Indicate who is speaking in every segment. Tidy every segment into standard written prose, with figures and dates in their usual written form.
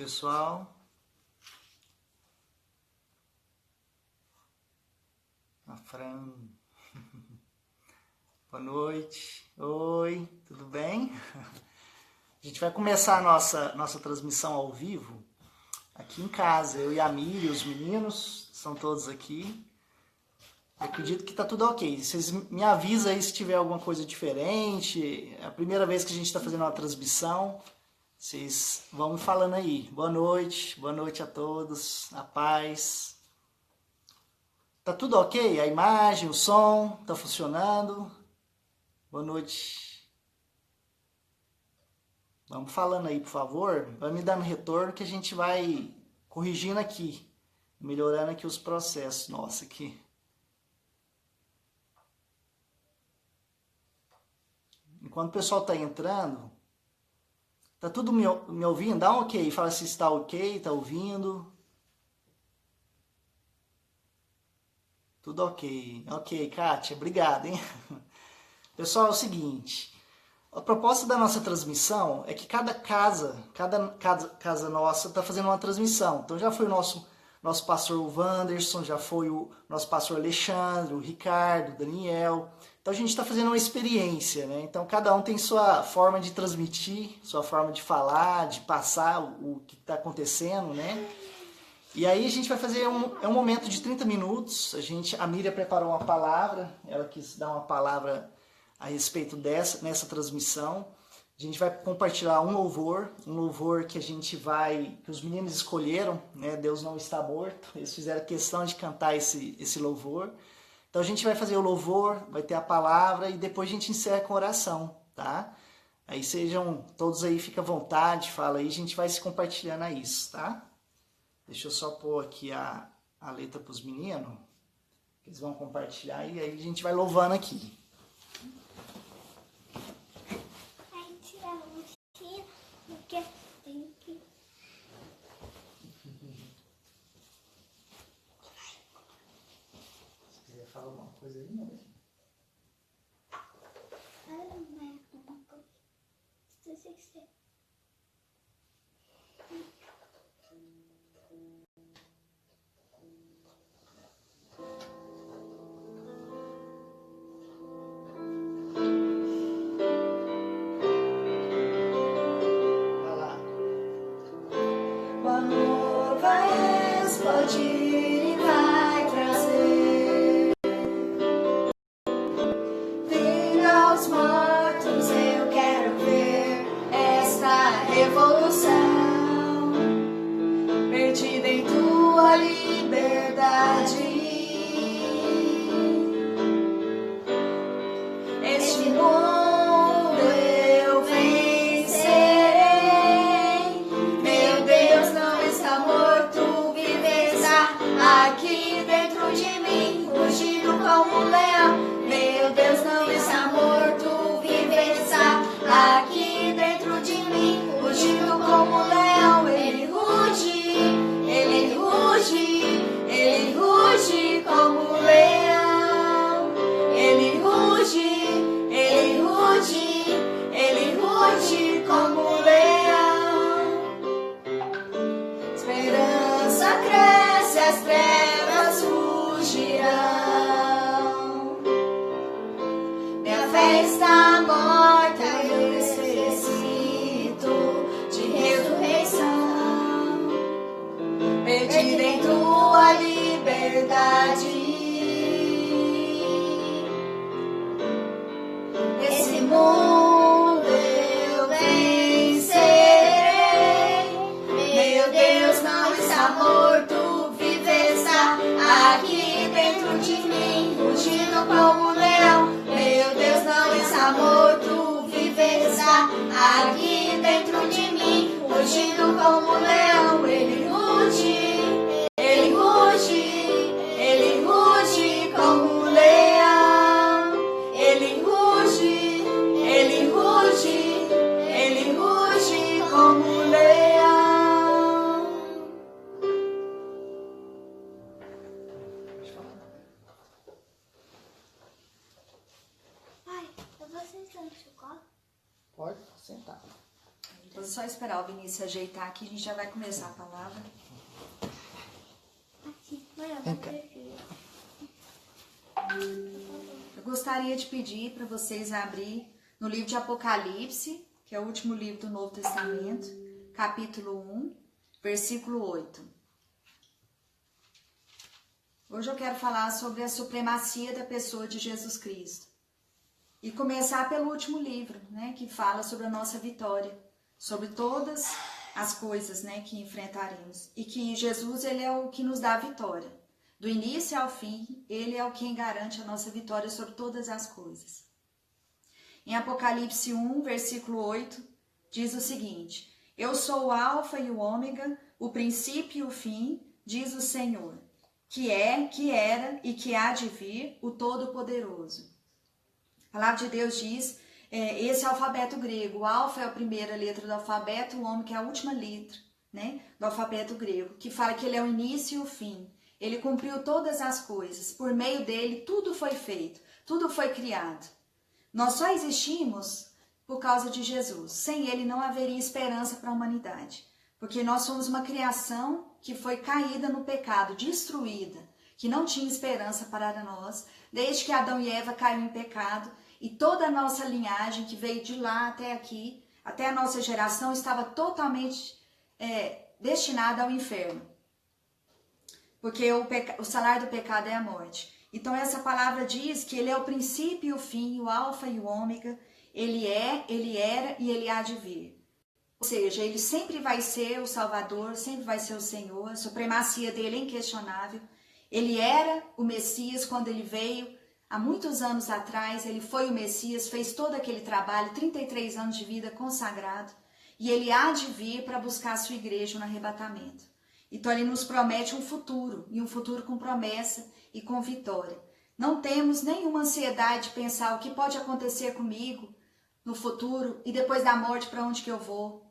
Speaker 1: pessoal. A Fran. Boa noite. Oi, tudo bem? A gente vai começar a nossa transmissão ao vivo aqui em casa. Eu e a Miri, os meninos, são todos aqui. Eu acredito que tá tudo ok. Vocês me avisam aí se tiver alguma coisa diferente. É a primeira vez que a gente está fazendo uma transmissão. Vocês vão me falando aí. Boa noite a todos. A paz. Tá tudo ok? A imagem, o som, tá funcionando? Boa noite. Vamos falando aí, por favor. Vai me dando retorno que a gente vai corrigindo aqui. Melhorando aqui os processos. Nossa, aqui. Enquanto o pessoal tá entrando, tá tudo me ouvindo? Dá um ok. Fala se está ok, tá ouvindo. Tudo ok. Ok, Kátia, obrigado, hein? Pessoal, é o seguinte. A proposta da nossa transmissão é que cada casa nossa está fazendo uma transmissão. Então já foi o nosso pastor Wanderson, já foi o nosso pastor Alexandre, o Ricardo, o Daniel. Então a gente está fazendo uma experiência, né? Então cada um tem sua forma de transmitir, sua forma de falar, de passar o que está acontecendo, né? E aí a gente vai fazer um momento de 30 minutos. A Miriam preparou uma palavra, ela quis dar uma palavra a respeito nessa transmissão. A gente vai compartilhar um louvor que que os meninos escolheram, né? Deus não está morto. Eles fizeram questão de cantar esse louvor. Então a gente vai fazer o louvor, vai ter a palavra e depois a gente encerra com oração, tá? Aí sejam todos aí, fica à vontade, fala aí, a gente vai se compartilhando a isso, tá? Deixa eu só pôr aqui a letra para os meninos, que eles vão compartilhar e aí a gente vai louvando aqui.
Speaker 2: Aí tirar a mochila, porque tem que...
Speaker 1: Se quiser falar alguma coisa aí, né?
Speaker 2: Fala mais uma coisa. Se você quiser.
Speaker 1: Vai lá.
Speaker 3: O amor vai explodir e vai trazer vida aos mortos. Eu quero ver esta revolução perdida em tua liberdade. Este mundo eu vencerei. Meu Deus não está morto, viverá aqui dentro de mim, rugindo como um leão. Meu Deus não está morto, viverá aqui dentro de mim, rugindo como um leão. Ele ruge, ele ruge, ele ruge como um leão. Ele ruge, ele ruge, ele ruge como um leão. Esperança cresce, as trevas fugirão. Minha fé está morta e eu necessito de ressurreição. Perdida em tua liberdade. Esse mundo eu vencerei. Meu Deus não está morto, viverá aqui dentro de mim, rugindo como um leão. Meu Deus não está morto, viverá aqui dentro de mim, rugindo como um leão. Ele ruge, ele ruge, ele ruge como um leão. Ele ruge, ele ruge, ele ruge como um leão.
Speaker 1: Pode falar.
Speaker 2: Pai, eu vou sentar no seu colo?
Speaker 1: Pode sentar.
Speaker 3: Vou só esperar o Vinícius ajeitar aqui, a gente já vai começar a palavra.
Speaker 1: Vem cá.
Speaker 3: Eu gostaria de pedir para vocês abrir no livro de Apocalipse, que é o último livro do Novo Testamento, capítulo 1, versículo 8. Hoje eu quero falar sobre a supremacia da pessoa de Jesus Cristo. E começar pelo último livro, né, que fala sobre a nossa vitória, sobre todas as coisas, né, que enfrentaremos. E que Jesus, ele é o que nos dá a vitória. Do início ao fim, ele é o quem garante a nossa vitória sobre todas as coisas. Em Apocalipse 1, versículo 8, diz o seguinte: Eu sou o Alfa e o Ômega, o princípio e o fim, diz o Senhor, que é, que era e que há de vir, o Todo-Poderoso. A palavra de Deus diz, esse é o alfabeto grego. O alfa é a primeira letra do alfabeto, o ômega é a última letra, né, do alfabeto grego, que fala que ele é o início e o fim. Ele cumpriu todas as coisas. Por meio dele, tudo foi feito, tudo foi criado. Nós só existimos por causa de Jesus. Sem ele não haveria esperança para a humanidade. Porque nós somos uma criação que foi caída no pecado, destruída, que não tinha esperança para nós, desde que Adão e Eva caíram em pecado. E toda a nossa linhagem que veio de lá até aqui, até a nossa geração, estava totalmente destinada ao inferno. Porque o salário do pecado é a morte. Então essa palavra diz que ele é o princípio e o fim, o alfa e o ômega. Ele é, ele era e ele há de vir. Ou seja, ele sempre vai ser o Salvador, sempre vai ser o Senhor. A supremacia dele é inquestionável. Ele era o Messias quando ele veio. Há muitos anos atrás, ele foi o Messias, fez todo aquele trabalho, 33 anos de vida consagrado. E ele há de vir para buscar a sua igreja no arrebatamento. Então ele nos promete um futuro, e um futuro com promessa e com vitória. Não temos nenhuma ansiedade de pensar o que pode acontecer comigo no futuro e depois da morte para onde que eu vou.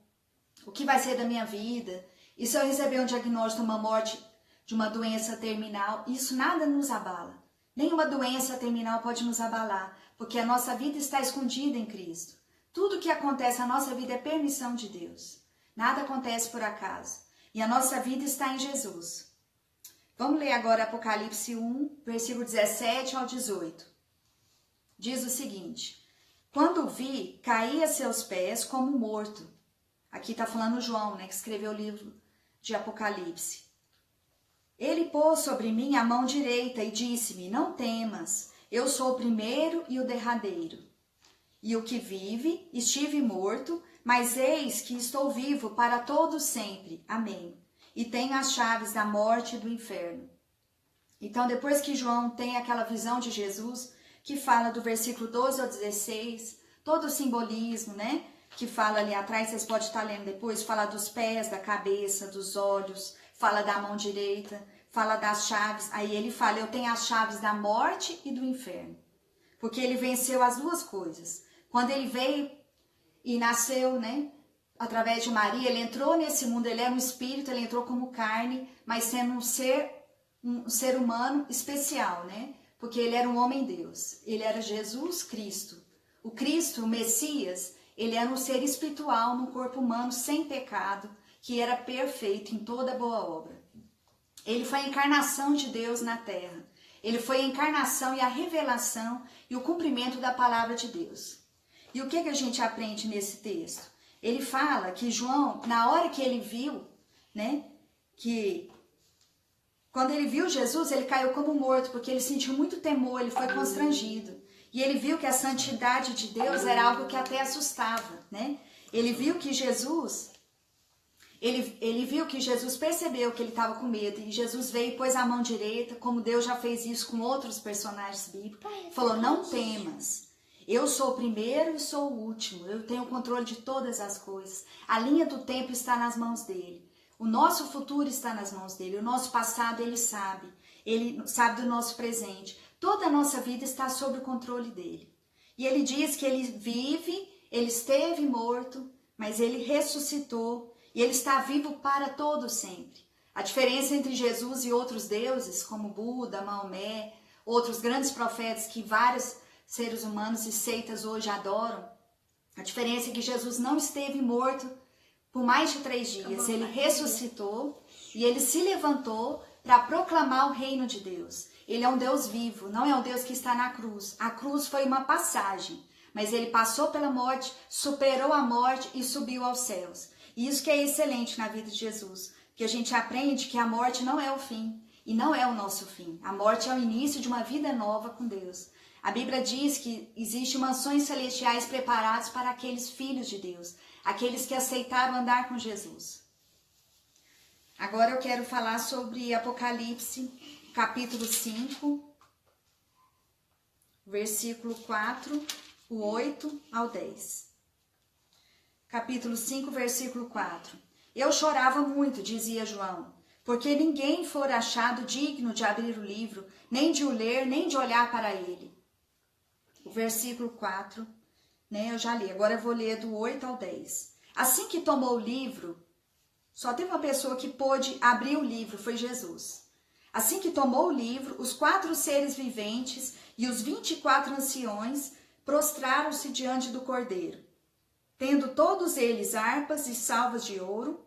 Speaker 3: O que vai ser da minha vida? E se eu receber um diagnóstico de uma morte, de uma doença terminal? Isso nada nos abala. Nenhuma doença terminal pode nos abalar, porque a nossa vida está escondida em Cristo. Tudo que acontece na nossa vida é permissão de Deus. Nada acontece por acaso. E a nossa vida está em Jesus. Vamos ler agora Apocalipse 1, versículo 17 ao 18. Diz o seguinte: Quando o vi, caí a seus pés como morto. Aqui está falando João, né, que escreveu o livro de Apocalipse. Ele pôs sobre mim a mão direita e disse-me: Não temas, eu sou o primeiro e o derradeiro. E o que vive, estive morto, mas eis que estou vivo para todo sempre. Amém. E tenho as chaves da morte e do inferno. Então, depois que João tem aquela visão de Jesus, que fala do versículo 12 ao 16, todo o simbolismo, né? Que fala ali atrás, vocês podem estar lendo depois, fala dos pés, da cabeça, dos olhos, fala da mão direita, fala das chaves. Aí ele fala, eu tenho as chaves da morte e do inferno. Porque ele venceu as duas coisas. Quando ele veio e nasceu, né, através de Maria, ele entrou nesse mundo, ele era um espírito, ele entrou como carne, mas sendo um ser humano especial, né? Porque ele era um homem-deus, ele era Jesus Cristo. O Cristo, o Messias, ele era um ser espiritual no corpo humano sem pecado, que era perfeito em toda boa obra. Ele foi a encarnação de Deus na terra. Ele foi a encarnação e a revelação e o cumprimento da palavra de Deus. E o que a gente aprende nesse texto? Ele fala que João, na hora que ele viu, né, que quando ele viu Jesus, ele caiu como morto, porque ele sentiu muito temor, ele foi constrangido. E ele viu que a santidade de Deus era algo que até assustava, né? Ele viu que Jesus, ele viu que Jesus percebeu que ele estava com medo, e Jesus veio e pôs a mão direita, como Deus já fez isso com outros personagens bíblicos, falou, não temas. Eu sou o primeiro e sou o último. Eu tenho o controle de todas as coisas. A linha do tempo está nas mãos dele. O nosso futuro está nas mãos dele. O nosso passado ele sabe. Ele sabe do nosso presente. Toda a nossa vida está sob o controle dele. E ele diz que ele vive, ele esteve morto, mas ele ressuscitou. E ele está vivo para todo sempre. A diferença entre Jesus e outros deuses, como Buda, Maomé, outros grandes profetas que vários seres humanos e seitas hoje adoram, a diferença é que Jesus não esteve morto por mais de 3 dias. Ele ressuscitou e ele se levantou para proclamar o reino de Deus. Ele é um Deus vivo, não é um Deus que está na cruz. A cruz foi uma passagem, mas ele passou pela morte, superou a morte e subiu aos céus. E isso que é excelente na vida de Jesus, que a gente aprende que a morte não é o fim e não é o nosso fim. A morte é o início de uma vida nova com Deus. A Bíblia diz que existem mansões celestiais preparadas para aqueles filhos de Deus, aqueles que aceitaram andar com Jesus. Agora eu quero falar sobre Apocalipse, capítulo 5, versículo 4, o 8 ao 10. Capítulo 5, versículo 4. Eu chorava muito, dizia João, porque ninguém fora achado digno de abrir o livro, nem de o ler, nem de olhar para ele. O versículo 4, eu já li, agora eu vou ler do 8 ao 10. Assim que tomou o livro, só teve uma pessoa que pôde abrir o livro, foi Jesus. Assim que tomou o livro, os 4 seres viventes e os 24 anciões prostraram-se diante do Cordeiro, tendo todos eles harpas e salvas de ouro,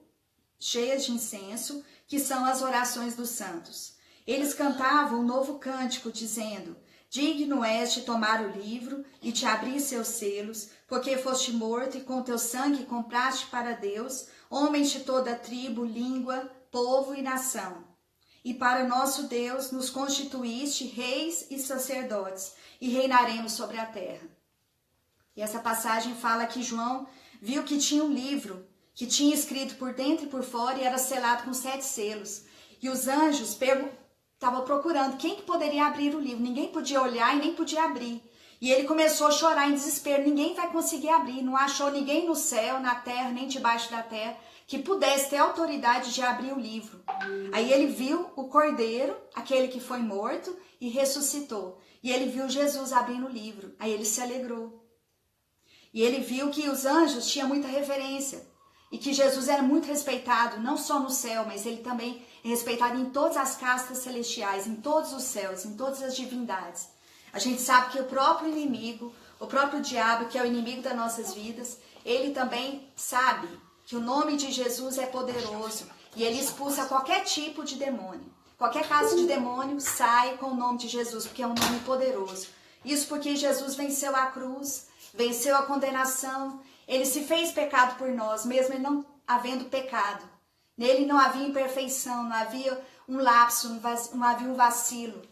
Speaker 3: cheias de incenso, que são as orações dos santos. Eles cantavam um novo cântico, dizendo: digno és de tomar o livro e de abrir seus selos, porque foste morto e com teu sangue compraste para Deus homens de toda tribo, língua, povo e nação. E para nosso Deus nos constituíste reis e sacerdotes, e reinaremos sobre a terra. E essa passagem fala que João viu que tinha um livro, que tinha escrito por dentro e por fora, e era selado com 7 selos. E os anjos estavam procurando quem que poderia abrir o livro. Ninguém podia olhar e nem podia abrir. E ele começou a chorar em desespero. Ninguém vai conseguir abrir. Não achou ninguém no céu, na terra, nem debaixo da terra, que pudesse ter autoridade de abrir o livro. Aí ele viu o Cordeiro, aquele que foi morto, e ressuscitou. E ele viu Jesus abrindo o livro. Aí ele se alegrou. E ele viu que os anjos tinham muita reverência. E que Jesus era muito respeitado, não só no céu, mas ele também é respeitado em todas as castas celestiais, em todos os céus, em todas as divindades. A gente sabe que o próprio inimigo, o próprio diabo, que é o inimigo das nossas vidas, ele também sabe que o nome de Jesus é poderoso e ele expulsa qualquer tipo de demônio. Qualquer caso de demônio sai com o nome de Jesus, porque é um nome poderoso. Isso porque Jesus venceu a cruz, venceu a condenação, ele se fez pecado por nós, mesmo ele não havendo pecado. Nele não havia imperfeição, não havia um lapso, não havia um vacilo.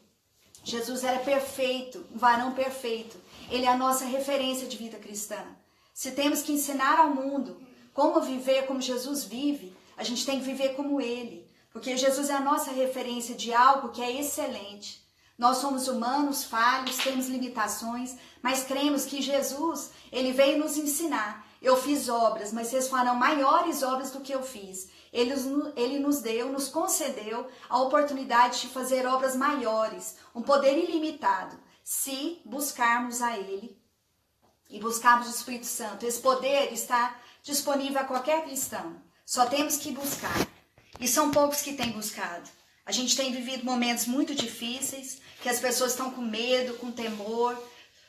Speaker 3: Jesus era perfeito, um varão perfeito. Ele é a nossa referência de vida cristã. Se temos que ensinar ao mundo como viver como Jesus vive, a gente tem que viver como ele. Porque Jesus é a nossa referência de algo que é excelente. Nós somos humanos, falhos, temos limitações, mas cremos que Jesus, ele veio nos ensinar. Eu fiz obras, mas vocês farão maiores obras do que eu fiz. Ele nos concedeu a oportunidade de fazer obras maiores, um poder ilimitado, se buscarmos a ele e buscarmos o Espírito Santo. Esse poder está disponível a qualquer cristão, só temos que buscar. E são poucos que têm buscado. A gente tem vivido momentos muito difíceis, que as pessoas estão com medo, com temor,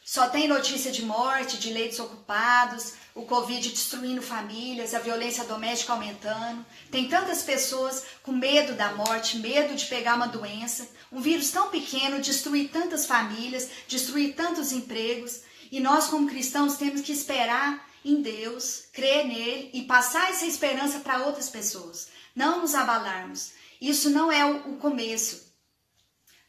Speaker 3: só tem notícia de morte, de leitos ocupados, o Covid destruindo famílias, a violência doméstica aumentando. Tem tantas pessoas com medo da morte, medo de pegar uma doença. Um vírus tão pequeno destruir tantas famílias, destruir tantos empregos. E nós, como cristãos, temos que esperar em Deus, crer nele e passar essa esperança para outras pessoas. Não nos abalarmos. Isso não é o começo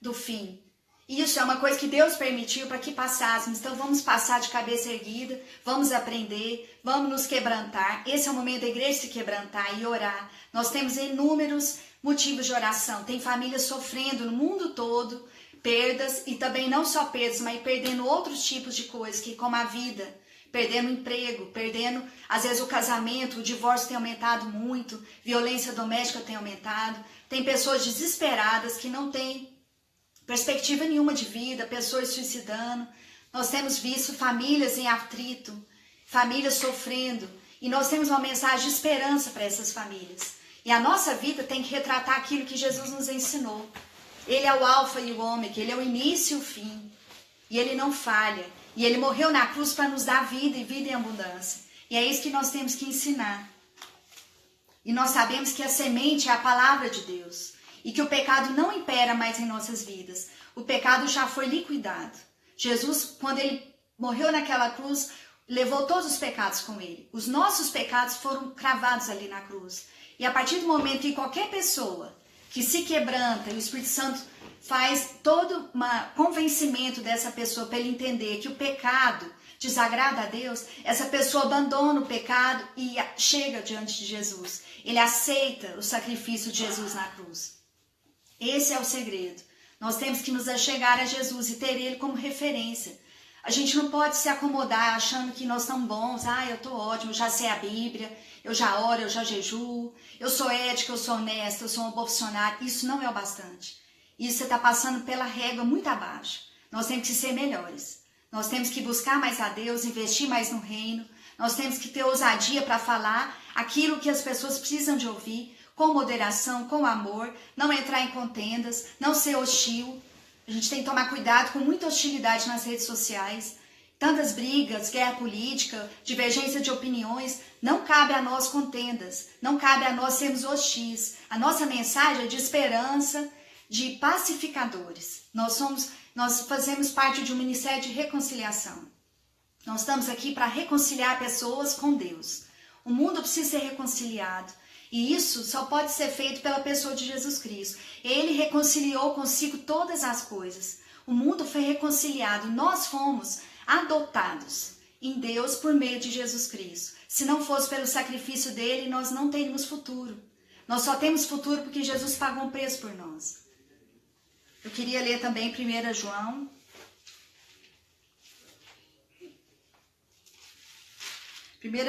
Speaker 3: do fim. Isso é uma coisa que Deus permitiu para que passássemos. Então vamos passar de cabeça erguida, vamos aprender, vamos nos quebrantar. Esse é o momento da igreja se quebrantar e orar. Nós temos inúmeros motivos de oração. Tem famílias sofrendo no mundo todo perdas, e também não só perdas, mas perdendo outros tipos de coisas, como a vida, perdendo o emprego, perdendo às vezes o casamento, o divórcio tem aumentado muito, violência doméstica tem aumentado. Tem pessoas desesperadas que não têm perspectiva nenhuma de vida, pessoas suicidando. Nós temos visto famílias em atrito, famílias sofrendo, e nós temos uma mensagem de esperança para essas famílias. E a nossa vida tem que retratar aquilo que Jesus nos ensinou. Ele é o alfa e o ômega, ele é o início e o fim, e ele não falha. E ele morreu na cruz para nos dar vida e vida em abundância. E é isso que nós temos que ensinar. E nós sabemos que a semente é a palavra de Deus e que o pecado não impera mais em nossas vidas. O pecado já foi liquidado. Jesus, quando ele morreu naquela cruz, levou todos os pecados com ele. Os nossos pecados foram cravados ali na cruz. E a partir do momento que qualquer pessoa que se quebranta, e o Espírito Santo faz todo um convencimento dessa pessoa para ele entender que o pecado desagrada a Deus, essa pessoa abandona o pecado e chega diante de Jesus. Ele aceita o sacrifício de Jesus na cruz. Esse é o segredo. Nós temos que nos achegar a Jesus e ter ele como referência. A gente não pode se acomodar achando que nós estamos bons. Eu tô ótimo, eu já sei a Bíblia, eu já oro, eu já jejuo, eu sou ética, eu sou honesta, eu sou um bom funcionário. Isso não é o bastante. Isso você está passando pela régua muito abaixo. Nós temos que ser melhores. Nós temos que buscar mais a Deus, investir mais no reino. Nós temos que ter ousadia para falar aquilo que as pessoas precisam de ouvir, com moderação, com amor, não entrar em contendas, não ser hostil. A gente tem que tomar cuidado com muita hostilidade nas redes sociais. Tantas brigas, guerra política, divergência de opiniões. Não cabe a nós contendas, não cabe a nós sermos hostis. A nossa mensagem é de esperança, de pacificadores. Nós fazemos parte de um ministério de reconciliação. Nós estamos aqui para reconciliar pessoas com Deus. O mundo precisa ser reconciliado. E isso só pode ser feito pela pessoa de Jesus Cristo. Ele reconciliou consigo todas as coisas. O mundo foi reconciliado. Nós fomos adotados em Deus por meio de Jesus Cristo. Se não fosse pelo sacrifício dele, nós não teríamos futuro. Nós só temos futuro porque Jesus pagou um preço por nós. Eu queria ler também 1 João.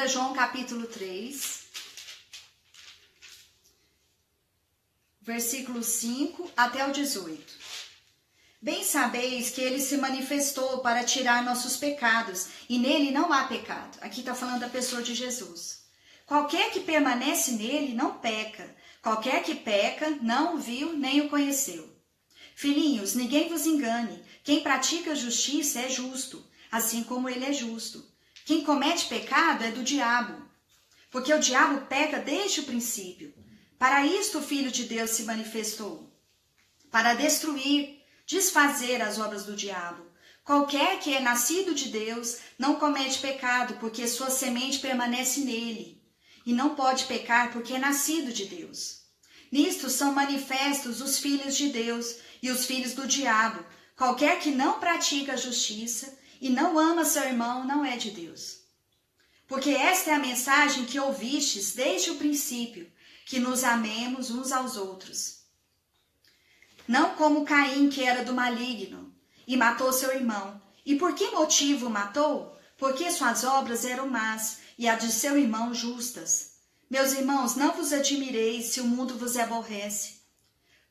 Speaker 3: João capítulo 3, versículo 5 até o 18. Bem sabeis que ele se manifestou para tirar nossos pecados, e nele não há pecado. Aqui está falando da pessoa de Jesus. Qualquer que permanece nele não peca. Qualquer que peca não o viu nem o conheceu. Filhinhos, ninguém vos engane. Quem pratica justiça é justo, assim como ele é justo. Quem comete pecado é do diabo, porque o diabo peca desde o princípio. Para isto o Filho de Deus se manifestou, para destruir, desfazer as obras do diabo. Qualquer que é nascido de Deus não comete pecado, porque sua semente permanece nele, e não pode pecar porque é nascido de Deus. Nisto são manifestos os filhos de Deus e os filhos do diabo. Qualquer que não pratica a justiça e não ama seu irmão não é de Deus. Porque esta é a mensagem que ouvistes desde o princípio, que nos amemos uns aos outros. Não como Caim, que era do maligno, e matou seu irmão. E por que motivo matou? Porque suas obras eram más, e a de seu irmão justas. Meus irmãos, não vos admireis se o mundo vos aborrece.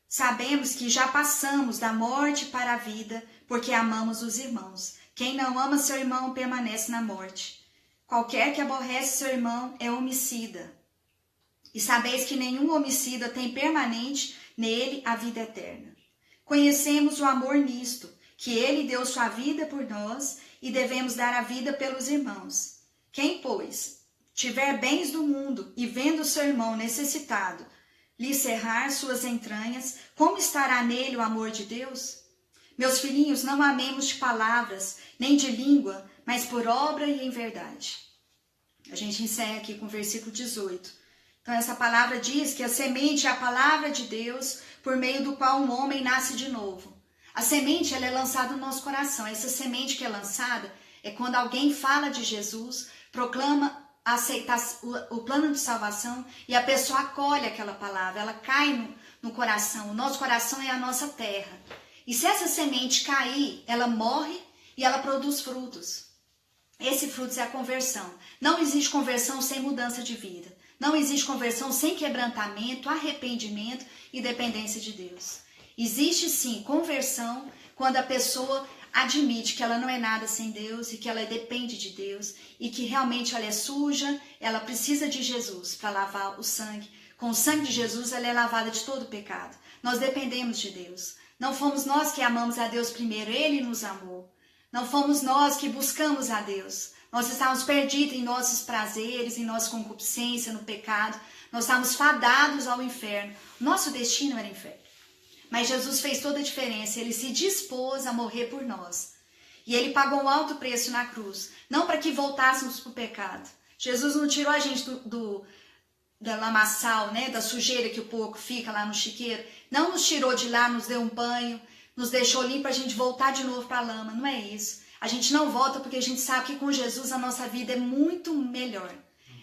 Speaker 3: Sabemos que já passamos da morte para a vida, porque amamos os irmãos. Quem não ama seu irmão permanece na morte. Qualquer que aborrece seu irmão é homicida. E sabeis que nenhum homicida tem permanente nele a vida eterna. Conhecemos o amor nisto, que ele deu sua vida por nós e devemos dar a vida pelos irmãos. Quem, pois, tiver bens do mundo e vendo seu irmão necessitado, lhe cerrar suas entranhas, como estará nele o amor de Deus? Meus filhinhos, não amemos de palavras, nem de língua, mas por obra e em verdade. A gente encerra aqui com o versículo 18. Então essa palavra diz que a semente é a palavra de Deus, por meio do qual um homem nasce de novo. A semente ela é lançada no nosso coração. Essa semente que é lançada é quando alguém fala de Jesus, proclama aceitar o plano de salvação e a pessoa acolhe aquela palavra, ela cai no coração. O nosso coração é a nossa terra. E se essa semente cair, ela morre e ela produz frutos. Esse fruto é a conversão. Não existe conversão sem mudança de vida. Não existe conversão sem quebrantamento, arrependimento e dependência de Deus. Existe sim conversão quando a pessoa admite que ela não é nada sem Deus e que ela depende de Deus e que realmente ela é suja, ela precisa de Jesus para lavar o sangue. Com o sangue de Jesus ela é lavada de todo pecado. Nós dependemos de Deus. Não fomos nós que amamos a Deus primeiro, Ele nos amou. Não fomos nós que buscamos a Deus. Nós estávamos perdidos em nossos prazeres, em nossa concupiscência, no pecado. Nós estávamos fadados ao inferno. Nosso destino era inferno. Mas Jesus fez toda a diferença. Ele se dispôs a morrer por nós. E ele pagou um alto preço na cruz. Não para que voltássemos para o pecado. Jesus não tirou a gente da lamaçal, né? Da sujeira que o porco fica lá no chiqueiro. Não nos tirou de lá, nos deu um banho, nos deixou limpo para a gente voltar de novo para a lama. Não é isso. A gente não volta porque a gente sabe que com Jesus a nossa vida é muito melhor.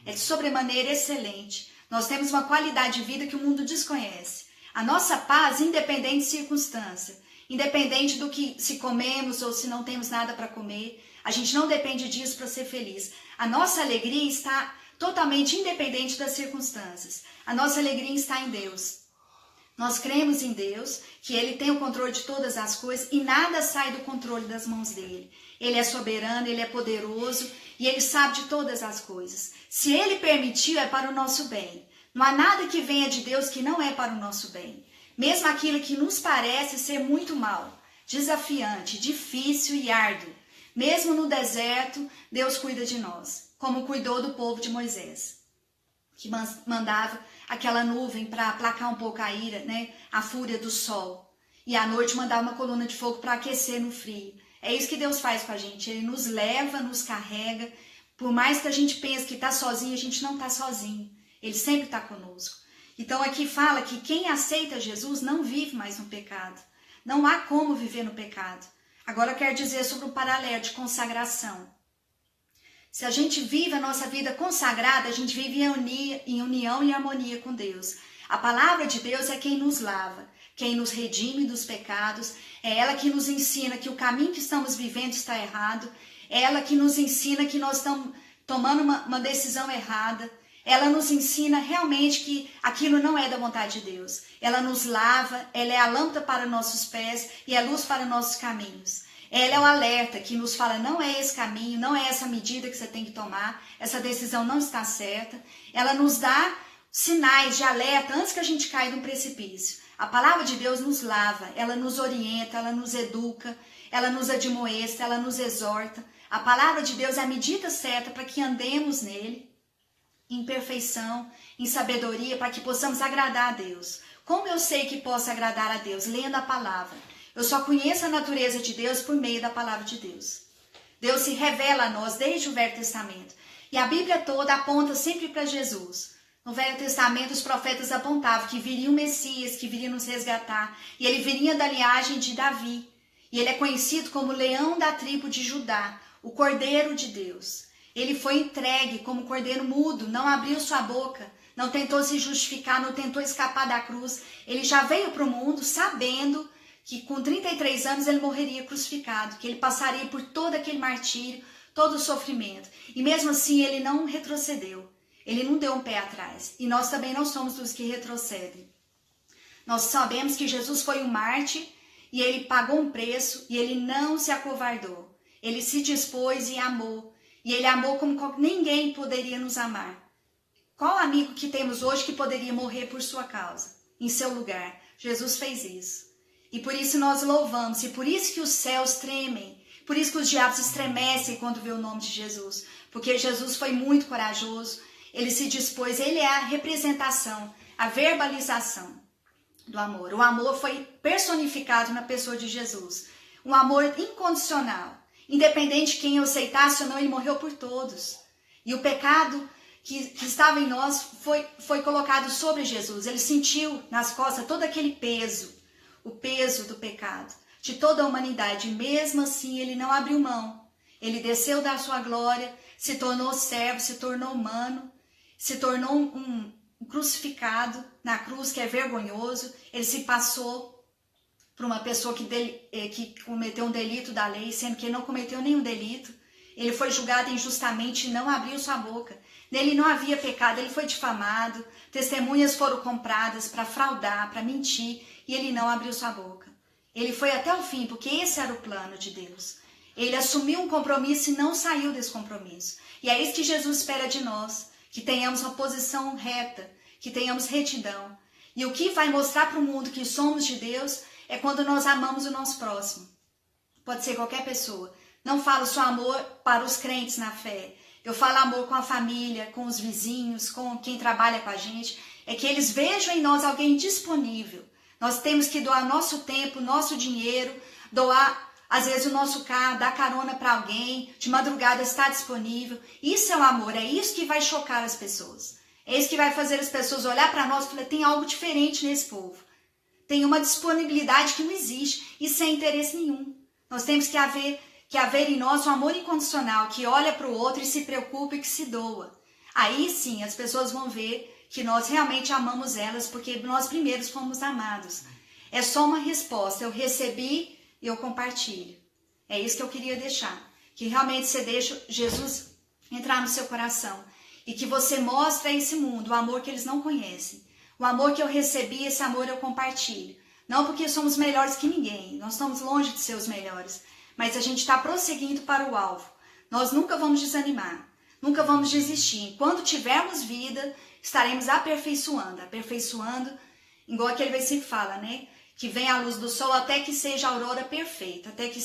Speaker 3: É de sobremaneira excelente. Nós temos uma qualidade de vida que o mundo desconhece. A nossa paz, independente de circunstância, independente do que se comemos ou se não temos nada para comer, a gente não depende disso para ser feliz. A nossa alegria está totalmente independente das circunstâncias. A nossa alegria está em Deus. Nós cremos em Deus, que Ele tem o controle de todas as coisas e nada sai do controle das mãos dEle. Ele é soberano, Ele é poderoso e Ele sabe de todas as coisas. Se Ele permitiu, é para o nosso bem. Não há nada que venha de Deus que não é para o nosso bem. Mesmo aquilo que nos parece ser muito mal, desafiante, difícil e árduo. Mesmo no deserto, Deus cuida de nós, como cuidou do povo de Moisés, que mandava aquela nuvem para aplacar um pouco a ira, né? A fúria do sol. E à noite mandava uma coluna de fogo para aquecer no frio. É isso que Deus faz com a gente. Ele nos leva, nos carrega. Por mais que a gente pense que está sozinho, a gente não está sozinho. Ele sempre está conosco. Então aqui fala que quem aceita Jesus não vive mais no pecado. Não há como viver no pecado. Agora eu quero dizer sobre o paralelo de consagração. Se a gente vive a nossa vida consagrada, a gente vive em união e harmonia com Deus. A palavra de Deus é quem nos lava, quem nos redime dos pecados. É ela que nos ensina que o caminho que estamos vivendo está errado. É ela que nos ensina que nós estamos tomando uma decisão errada. Ela nos ensina realmente que aquilo não é da vontade de Deus. Ela nos lava, ela é a lâmpada para nossos pés e a luz para nossos caminhos. Ela é o alerta que nos fala, não é esse caminho, não é essa medida que você tem que tomar, essa decisão não está certa. Ela nos dá sinais de alerta antes que a gente caia num precipício. A palavra de Deus nos lava, ela nos orienta, ela nos educa, ela nos admoesta, ela nos exorta. A palavra de Deus é a medida certa para que andemos nele, em perfeição, em sabedoria, para que possamos agradar a Deus. Como eu sei que posso agradar a Deus? Lendo a palavra. Eu só conheço a natureza de Deus por meio da palavra de Deus. Deus se revela a nós desde o Velho Testamento. E a Bíblia toda aponta sempre para Jesus. No Velho Testamento, os profetas apontavam que viria o Messias, que viria nos resgatar. E ele viria da linhagem de Davi. E ele é conhecido como leão da tribo de Judá, o Cordeiro de Deus. Ele foi entregue como cordeiro mudo, não abriu sua boca, não tentou se justificar, não tentou escapar da cruz. Ele já veio para o mundo sabendo que com 33 anos ele morreria crucificado, que ele passaria por todo aquele martírio, todo o sofrimento. E mesmo assim ele não retrocedeu, ele não deu um pé atrás. E nós também não somos dos que retrocedem. Nós sabemos que Jesus foi um mártir e ele pagou um preço e ele não se acovardou. Ele se dispôs e amou. E ele amou como ninguém poderia nos amar. Qual amigo que temos hoje que poderia morrer por sua causa, em seu lugar? Jesus fez isso. E por isso nós louvamos, e por isso que os céus tremem, por isso que os diabos estremecem quando vê o nome de Jesus. Porque Jesus foi muito corajoso, ele se dispôs, ele é a representação, a verbalização do amor. O amor foi personificado na pessoa de Jesus. Um amor incondicional. Independente de quem o aceitasse ou não, ele morreu por todos. E o pecado que estava em nós foi colocado sobre Jesus. Ele sentiu nas costas todo aquele peso, o peso do pecado, de toda a humanidade. E mesmo assim, ele não abriu mão. Ele desceu da sua glória, se tornou servo, se tornou humano, se tornou um crucificado na cruz, que é vergonhoso. Ele se passou para uma pessoa que cometeu um delito da lei, sendo que ele não cometeu nenhum delito. Ele foi julgado injustamente e não abriu sua boca. Nele não havia pecado, ele foi difamado, testemunhas foram compradas para fraudar, para mentir, e ele não abriu sua boca. Ele foi até o fim, porque esse era o plano de Deus. Ele assumiu um compromisso e não saiu desse compromisso. E é isso que Jesus espera de nós, que tenhamos uma posição reta, que tenhamos retidão. E o que vai mostrar para o mundo que somos de Deus é quando nós amamos o nosso próximo. Pode ser qualquer pessoa, Não falo só amor para os crentes na fé. Eu falo amor com a família, com os vizinhos, com quem trabalha com a gente. É que eles vejam em nós alguém disponível. Nós temos que doar nosso tempo, nosso dinheiro, doar, às vezes, o nosso carro, dar carona para alguém, de madrugada estar disponível. Isso é o amor, é isso que vai chocar as pessoas. É isso que vai fazer as pessoas olhar para nós e falar, tem algo diferente nesse povo. Tem uma disponibilidade que não existe e sem interesse nenhum. Nós temos que haver em nós um amor incondicional, que olha para o outro e se preocupa e que se doa. Aí sim as pessoas vão ver que nós realmente amamos elas, porque nós primeiros fomos amados. É só uma resposta, eu recebi e eu compartilho. É isso que eu queria deixar. Que realmente você deixa Jesus entrar no seu coração. E que você mostre a esse mundo o amor que eles não conhecem. O amor que eu recebi, esse amor eu compartilho. Não porque somos melhores que ninguém, nós estamos longe de ser os melhores. Mas a gente está prosseguindo para o alvo. Nós nunca vamos desanimar, nunca vamos desistir. Quando tivermos vida, estaremos aperfeiçoando, igual aquele versículo fala, né? Que vem a luz do sol até que seja a aurora perfeita, até que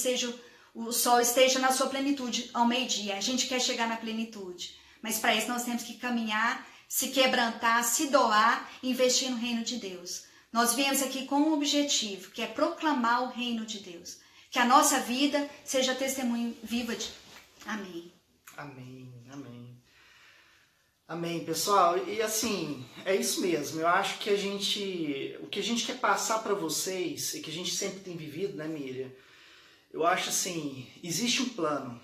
Speaker 3: o sol esteja na sua plenitude ao meio-dia. A gente quer chegar na plenitude, mas para isso nós temos que caminhar, se quebrantar, se doar, investir no reino de Deus. Nós viemos aqui com um objetivo, que é proclamar o reino de Deus. Que a nossa vida seja testemunho viva de... Amém.
Speaker 1: Amém, amém. Amém, pessoal. E assim, é isso mesmo. Eu acho que o que a gente quer passar para vocês, e que a gente sempre tem vivido, né, Miriam? Eu acho assim, existe um plano.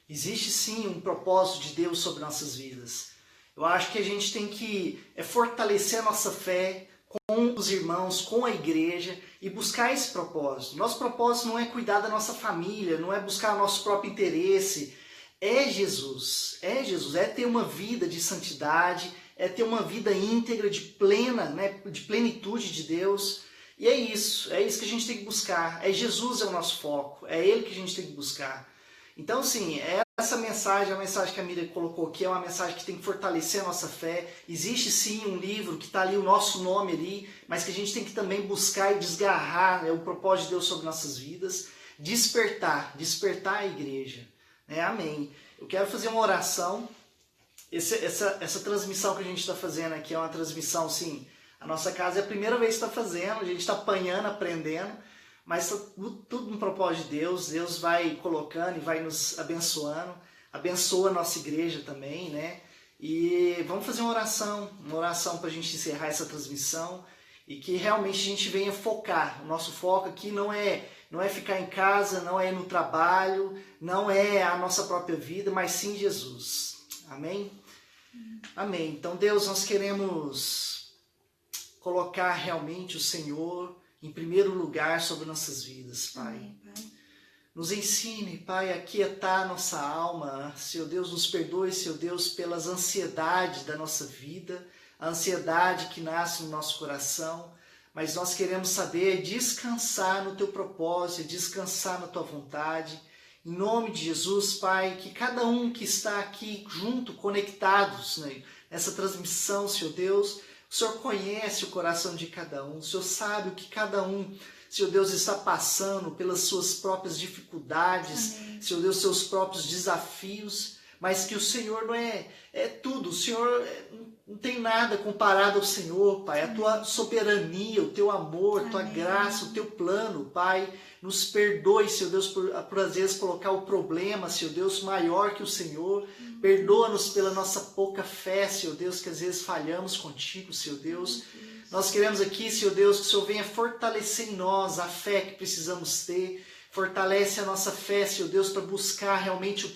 Speaker 1: Existe sim um propósito de Deus sobre nossas vidas. Eu acho que a gente tem que fortalecer a nossa fé com os irmãos, com a igreja e buscar esse propósito. Nosso propósito não é cuidar da nossa família, não é buscar o nosso próprio interesse. É Jesus, é ter uma vida de santidade, é ter uma vida íntegra, de plenitude de Deus. E é isso que a gente tem que buscar. Jesus é o nosso foco, é Ele que a gente tem que buscar. Então, sim, essa mensagem, a mensagem que a Miriam colocou aqui, é uma mensagem que tem que fortalecer a nossa fé. Existe sim um livro que está ali, o nosso nome ali, mas que a gente tem que também buscar e desgarrar, né, o propósito de Deus sobre nossas vidas. Despertar a igreja. Amém. Eu quero fazer uma oração. Essa transmissão que a gente está fazendo aqui é uma transmissão, sim. A nossa casa é a primeira vez que está fazendo, a gente está apanhando, aprendendo, mas tudo no propósito de Deus. Deus vai colocando e vai nos abençoando. Abençoa a nossa igreja também, né? E vamos fazer uma oração para a gente encerrar essa transmissão e que realmente a gente venha focar. O nosso foco aqui não é ficar em casa, não é no trabalho, não é a nossa própria vida, mas sim Jesus. Amém? Amém. Então, Deus, nós queremos colocar realmente o Senhor em primeiro lugar sobre nossas vidas, Pai.
Speaker 3: Amém, Pai.
Speaker 1: Nos ensine, Pai, a quietar nossa alma. Senhor Deus, nos perdoe, Senhor Deus, pelas ansiedades da nossa vida, a ansiedade que nasce no nosso coração. Mas nós queremos saber descansar no Teu propósito, descansar na Tua vontade. Em nome de Jesus, Pai, que cada um que está aqui junto, conectados, né, nessa transmissão, Senhor Deus, o Senhor conhece o coração de cada um, o Senhor sabe o que cada um, Senhor Deus, está passando pelas suas próprias dificuldades,
Speaker 3: Amém.
Speaker 1: Senhor Deus, seus próprios desafios, mas que o Senhor não é tudo, o Senhor não tem nada comparado ao Senhor, Pai. A Tua soberania, o Teu amor, a Tua
Speaker 3: Amém.
Speaker 1: graça, o Teu plano, Pai. Nos perdoe, Senhor Deus, por às vezes colocar o problema, Senhor Deus, maior que o Senhor. Perdoa-nos pela nossa pouca fé, Senhor Deus, que às vezes falhamos contigo, Senhor Deus. Nós queremos aqui, Senhor Deus, que o Senhor venha fortalecer em nós a fé que precisamos ter. Fortalece a nossa fé, Senhor Deus, para buscar realmente o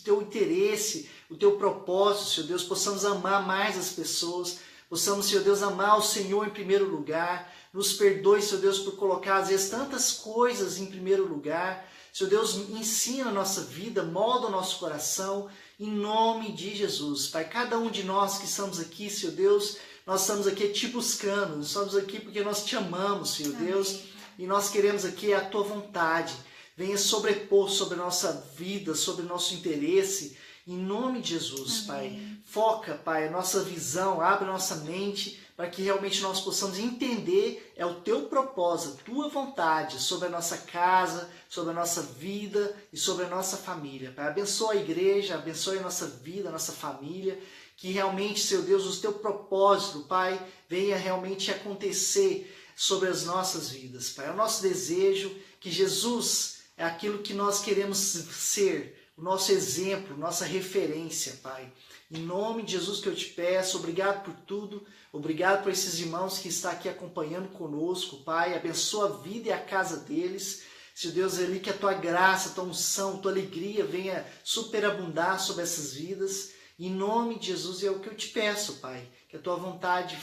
Speaker 1: Teu interesse, o Teu propósito, Senhor Deus. Possamos amar mais as pessoas. Possamos, Senhor Deus, amar o Senhor em primeiro lugar. Nos perdoe, Senhor Deus, por colocar às vezes tantas coisas em primeiro lugar. Senhor Deus, ensina a nossa vida, molda o nosso coração, em nome de Jesus. Pai, cada um de nós que estamos aqui, Senhor Deus, nós estamos aqui te buscando, nós estamos aqui porque nós te amamos, Senhor Deus, e nós queremos aqui a Tua vontade. Venha sobrepor sobre a nossa vida, sobre o nosso interesse, em nome de Jesus, Amém. Pai. Foca, Pai, a nossa visão, abre a nossa mente para que realmente nós possamos entender o teu propósito, a tua vontade sobre a nossa casa, sobre a nossa vida e sobre a nossa família. Pai, abençoa a igreja, abençoe a nossa vida, a nossa família, que realmente, Senhor Deus, o teu propósito, Pai, venha realmente acontecer sobre as nossas vidas, Pai. É o nosso desejo que Jesus é aquilo que nós queremos ser, o nosso exemplo, nossa referência, Pai. Em nome de Jesus que eu te peço, obrigado por tudo, obrigado por esses irmãos que estão aqui acompanhando conosco, Pai. Abençoa a vida e a casa deles. Senhor Deus, ali que a tua graça, a tua unção, a tua alegria venha superabundar sobre essas vidas. Em nome de Jesus é o que eu te peço, Pai, que a tua vontade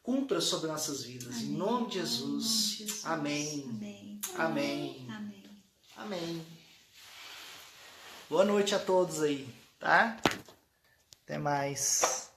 Speaker 1: cumpra sobre nossas vidas. Amém. Em nome de Jesus. Amém.
Speaker 3: Amém.
Speaker 1: Amém.
Speaker 3: Amém.
Speaker 1: Amém. Boa noite a todos aí, tá? Até mais.